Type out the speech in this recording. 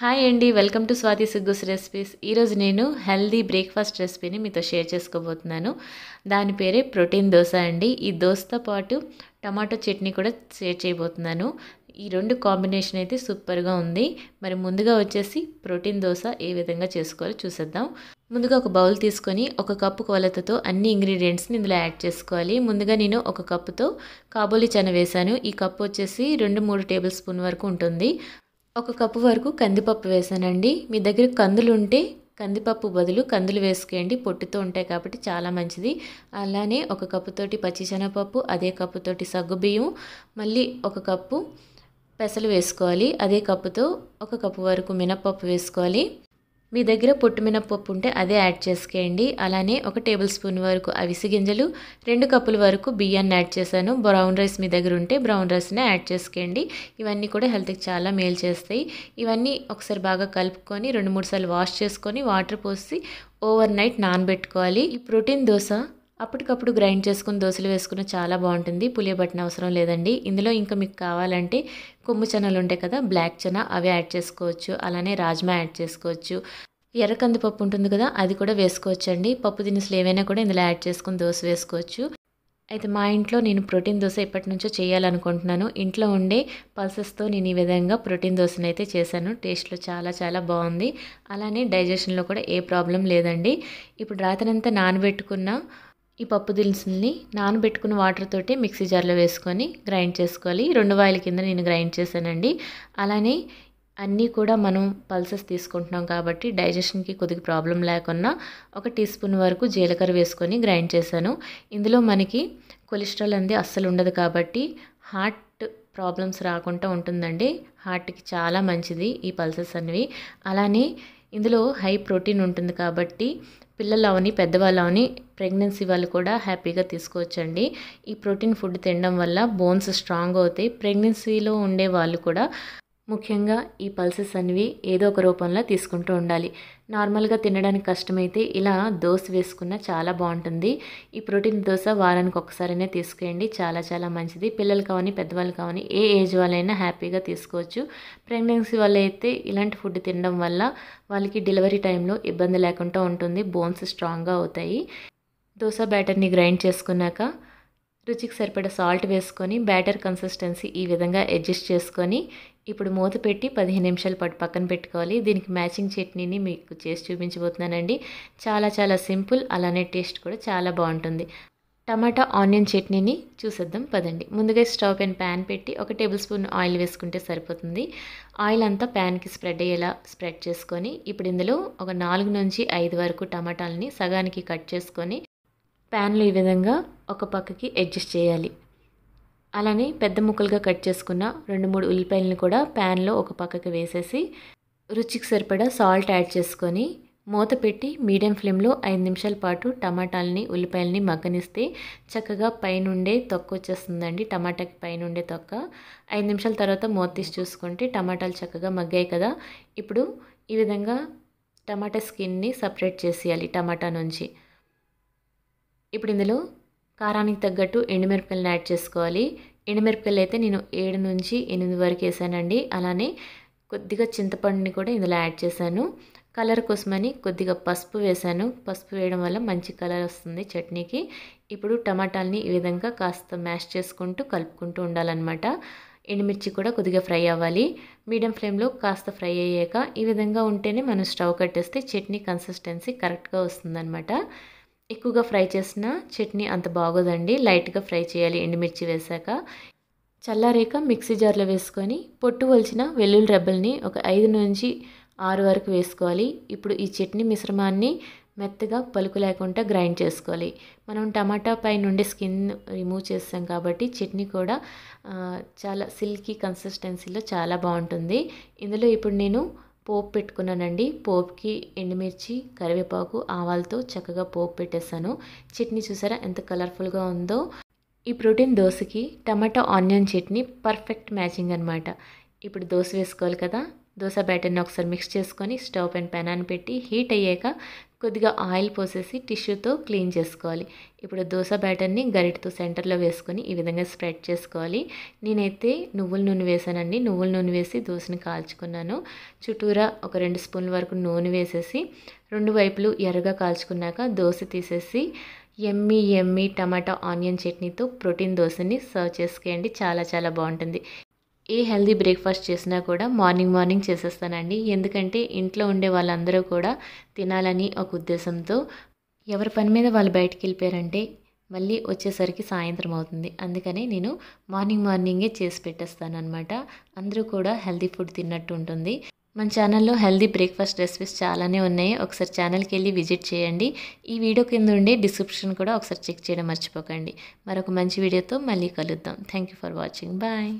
Hi అండి. Welcome to Swathi సుగ్గుస్ recipes. ఈరోజు నేను హెల్దీ బ్రేక్‌ఫాస్ట్ రెసిపీని మీతో షేర్ చేసుకోబోతున్నాను. దాని పేరే ప్రోటీన్ దోస అండి. ఈ దోసతో పాటు టమాటో చట్నీ కూడా షేర్ చేయబోతున్నాను. ఈ 2 కాంబినేషన్ అయితే సూపర్‌గా ఉంది. మరి ముందుగా వచ్చేసి ప్రోటీన్ దోస ఏ విధంగా చేసుకోవాలో చూసేద్దాం. ముందుగా ఒక బౌల్ తీసుకొని ఒక కప్పు కొలతతో అన్ని ఇంగ్రీడియంట్స్‌ని ఇందులో యాడ్ చేసుకోవాలి. ముందుగా నేను ఒక కప్పుతో కాబూలీ చనా వేశాను. ఈ కప్పు వచ్చేసి 2, 3 టేబుల్ స్పూన్ వరకు ఉంటుంది. ఒక కప్పు వరకు కందిపప్పు వేసానండి. మీ దగ్గర కందులు ఉంటే కందిపప్పు బదులు కందులు వేసుకోండి. పొట్టుతో ఉంటాయి కాబట్టి చాలా మంచిది. అలానే ఒక కప్పుతోటి పచ్చిశనగపప్పు, అదే కప్పుతోటి సగ్గుబియ్యం, మళ్ళీ ఒక కప్పు పెసలు వేసుకోవాలి. అదే కప్పుతో ఒక కప్పు వరకు మినపప్పు వేసుకోవాలి. మీ దగ్గర పొట్టు మినపప్పు ఉంటే అదే యాడ్ చేసుకోండి. అలానే ఒక టేబుల్ స్పూన్ వరకు అవిసె గింజలు, 2 కప్పుల వరకు బియ్యాన్ని యాడ్ చేశాను. బ్రౌన్ రైస్ మీ దగ్గర ఉంటే బ్రౌన్ రైస్నే యాడ్ చేసుకోండి. ఇవన్నీ కూడా హెల్త్కి చాలా మేలు చేస్తాయి. ఇవన్నీ ఒకసారి బాగా కలుపుకొని 2-3 సార్లు వాష్ చేసుకొని వాటర్ పోసి ఓవర్ నైట్ నానబెట్టుకోవాలి. ఈ ప్రోటీన్ దోశ అప్పటికప్పుడు గ్రైండ్ చేసుకుని దోశలు వేసుకున్న చాలా బాగుంటుంది. పులియబట్టిన అవసరం లేదండి. ఇందులో ఇంకా మీకు కావాలంటే కొమ్ము చనాలు ఉంటాయి కదా, బ్లాక్ చనా, అవి యాడ్ చేసుకోవచ్చు. అలానే రాజ్మా యాడ్ చేసుకోవచ్చు. ఎర్ర కందిపప్పు ఉంటుంది కదా, అది కూడా వేసుకోవచ్చండి. పప్పు దినుసులు ఏవైనా కూడా ఇందులో యాడ్ చేసుకుని దోశ వేసుకోవచ్చు. అయితే మా ఇంట్లో నేను ప్రోటీన్ దోశ ఎప్పటి నుంచో చేయాలనుకుంటున్నాను. ఇంట్లో ఉండే పల్సెస్తో నేను ఈ విధంగా ప్రోటీన్ దోశను అయితే చేశాను. టేస్ట్లో చాలా చాలా బాగుంది. అలానే డైజెషన్లో కూడా ఏ ప్రాబ్లం లేదండి. ఇప్పుడు రాత్రంతా నానబెట్టుకున్న ఈ పప్పు దినుసుల్ని నానబెట్టుకున్న వాటర్ తోటి మిక్సీ జార్లో వేసుకొని గ్రైండ్ చేసుకోవాలి. 2 వాయిల కింద నేను గ్రైండ్ చేశానండి. అలానే అన్నీ కూడా మనం పల్సెస్ తీసుకుంటున్నాం కాబట్టి డైజెషన్కి కొద్దిగా ప్రాబ్లం లేకుండా ఒక టీ స్పూన్ వరకు జీలకర్ర వేసుకొని గ్రైండ్ చేశాను. ఇందులో మనకి కొలెస్ట్రాల్ అనేది అస్సలు ఉండదు కాబట్టి హార్ట్ ప్రాబ్లమ్స్ రాకుండా ఉంటుందండి. హార్ట్కి చాలా మంచిది ఈ పల్సెస్ అనేవి. అలానే ఇందులో హై ప్రోటీన్ ఉంటుంది కాబట్టి పిల్లలు అవని పెద్దవాళ్ళు అవని ప్రెగ్నెన్సీ వాళ్ళు కూడా హ్యాపీగా తీసుకోవచ్చండి. ఈ ప్రోటీన్ ఫుడ్ తినడం వల్ల బోన్స్ స్ట్రాంగ్ అవుతాయి. ప్రెగ్నెన్సీలో ఉండే వాళ్ళు కూడా ముఖ్యంగా ఈ పల్సెస్ అనేవి ఏదో ఒక రూపంలో తీసుకుంటూ ఉండాలి. నార్మల్గా తినడానికి కష్టమైతే ఇలా దోశ వేసుకున్న చాలా బాగుంటుంది. ఈ ప్రోటీన్ దోశ వారానికి ఒకసారైనా తీసుకోండి. చాలా చాలా మంచిది. పిల్లలు కావని పెద్దవాళ్ళు కావని ఏ ఏజ్ వాళ్ళైనా హ్యాపీగా తీసుకోవచ్చు. ప్రెగ్నెన్సీ వాళ్ళు అయితే ఇలాంటి ఫుడ్ తినడం వల్ల వాళ్ళకి డెలివరీ టైంలో ఇబ్బంది లేకుండా ఉంటుంది. బోన్స్ స్ట్రాంగ్గా అవుతాయి. దోశ బ్యాటర్ని గ్రైండ్ చేసుకున్నాక రుచికి సరిపడా సాల్ట్ వేసుకొని బ్యాటర్ కన్సిస్టెన్సీ ఈ విధంగా అడ్జస్ట్ చేసుకొని ఇప్పుడు మూత పెట్టి 15 నిమిషాల పాటు పక్కన పెట్టుకోవాలి. దీనికి మ్యాచింగ్ చట్నీని మీకు చేసి చూపించబోతున్నానండి. చాలా చాలా సింపుల్, అలానే టేస్ట్ కూడా చాలా బాగుంటుంది. టమాటా ఆనియన్ చట్నీని చూసేద్దాం పదండి. ముందుగా స్టవ్ పైన ప్యాన్ పెట్టి 1 టేబుల్ స్పూన్ ఆయిల్ వేసుకుంటే సరిపోతుంది. ఆయిల్ అంతా ప్యాన్కి స్ప్రెడ్ అయ్యేలా స్ప్రెడ్ చేసుకొని ఇప్పుడు ఇందులో ఒక 4 నుంచి 5 వరకు టమాటాలని సగానికి కట్ చేసుకొని ప్యాన్లో ఈ విధంగా ఒక పక్కకి అడ్జస్ట్ చేయాలి. అలానే పెద్ద ముక్కలుగా కట్ చేసుకున్న 2-3 ఉల్లిపాయలను కూడా ప్యాన్లో ఒక పక్కకి వేసేసి రుచికి సరిపడా సాల్ట్ యాడ్ చేసుకొని మూత పెట్టి మీడియం ఫ్లేమ్లో 5 నిమిషాల పాటు టమాటాలని ఉల్లిపాయలని మగ్గనిస్తే చక్కగా పైనుండే తొక్క వచ్చేస్తుందండి. టమాటాకి పైనుండే తొక్క 5 నిమిషాల తర్వాత మూత తీసి చూసుకుంటే టమాటాలు చక్కగా మగ్గాయి కదా. ఇప్పుడు ఈ విధంగా టమాటా స్కిన్ని సపరేట్ చేసేయాలి టమాటా నుంచి. ఇప్పుడు ఇందులో కారానికి తగ్గట్టు ఎండుమిరపకాయలను యాడ్ చేసుకోవాలి. ఎండుమిరపకాయలు అయితే నేను 7 నుంచి 8 వరకు వేసానండి. అలానే కొద్దిగా చింతపండుని కూడా ఇందులో యాడ్ చేశాను. కలర్ కోసమని కొద్దిగా పసుపు వేశాను. పసుపు వేయడం వల్ల మంచి కలర్ వస్తుంది చట్నీకి. ఇప్పుడు టమాటాలని ఈ విధంగా కాస్త మ్యాష్ చేసుకుంటూ కలుపుకుంటూ ఉండాలన్నమాట. ఎండుమిర్చి కూడా కొద్దిగా ఫ్రై అవ్వాలి. మీడియం ఫ్లేమ్లో కాస్త ఫ్రై అయ్యాక ఈ విధంగా ఉంటేనే మనం స్టవ్ కట్టేస్తే చట్నీ కన్సిస్టెన్సీ కరెక్ట్గా వస్తుందన్నమాట. ఎక్కువగా ఫ్రై చేసిన చట్నీ అంత బాగోదండి. లైట్గా ఫ్రై చేయాలి ఎండుమిర్చి వేసాక. చల్లారేక మిక్సీ జార్లో వేసుకొని పొట్టు వలిచిన వెల్లుల్లి రెబ్బల్ని ఒక 5 నుంచి 6 వరకు వేసుకోవాలి. ఇప్పుడు ఈ చట్నీ మిశ్రమాన్ని మెత్తగా పలుకు లేకుండా గ్రైండ్ చేసుకోవాలి. మనం టమాటా పై నుండి స్కిన్ రిమూవ్ చేస్తాం కాబట్టి చట్నీ కూడా చాలా సిల్కీ కన్సిస్టెన్సీలో చాలా బాగుంటుంది. ఇందులో ఇప్పుడు నేను పోపు పెట్టుకున్నానండి. పోపుకి ఎండుమిర్చి, కరివేపాకు, ఆవాలతో చక్కగా పోపు పెట్టేశాను. చట్నీ చూసారా ఎంత కలర్ఫుల్గా ఉందో. ఈ ప్రోటీన్ దోశకి టమాటా ఆనియన్ చట్నీ పర్ఫెక్ట్ మ్యాచింగ్ అనమాట. ఇప్పుడు దోశ వేసుకోవాలి కదా. దోశ బ్యాటర్ని ఒకసారి మిక్స్ చేసుకొని స్టవ్ పైన పెనాన్ని పెట్టి హీట్ అయ్యాక కొద్దిగా ఆయిల్ పోసేసి టిష్యూతో క్లీన్ చేసుకోవాలి. ఇప్పుడు దోశ బ్యాటర్ని గరిటతో సెంటర్లో వేసుకొని ఈ విధంగా స్ప్రెడ్ చేసుకోవాలి. నేనైతే నువ్వుల నూనె వేసానండి. నువ్వుల నూనె వేసి దోశని కాల్చుకున్నాను. చుట్టూరా ఒక 2 స్పూన్ల వరకు నూనె వేసేసి 2 వైపులు ఎర్రగా కాల్చుకున్నాక దోశ తీసేసి యమ్మీ యమ్మీ టమాటా ఆనియన్ చట్నీతో ప్రోటీన్ దోశని సర్వ్ చేసుకోండి. చాలా చాలా బాగుంటుంది. ఏ హెల్దీ బ్రేక్ఫాస్ట్ చేసినా కూడా మార్నింగ్ చేసేస్తానండి. ఎందుకంటే ఇంట్లో ఉండే వాళ్ళందరూ కూడా తినాలని ఒక ఉద్దేశంతో ఎవరి పని మీద వాళ్ళు బయటికి వెళ్ళిపోయారంటే మళ్ళీ వచ్చేసరికి సాయంత్రం అవుతుంది. అందుకనే నేను మార్నింగే చేసి పెట్టేస్తాను అనమాట. అందరూ కూడా హెల్దీ ఫుడ్ తిన్నట్టు ఉంటుంది. మన ఛానల్లో హెల్దీ బ్రేక్ఫాస్ట్ రెసిపీస్ చాలానే ఉన్నాయి. ఒకసారి ఛానల్కి వెళ్ళి విజిట్ చేయండి. ఈ వీడియో కింద ఉండే డిస్క్రిప్షన్ కూడా ఒకసారి చెక్ చేయడం మర్చిపోకండి. మరొక మంచి వీడియోతో మళ్ళీ కలుద్దాం. Thank you for watching. Bye.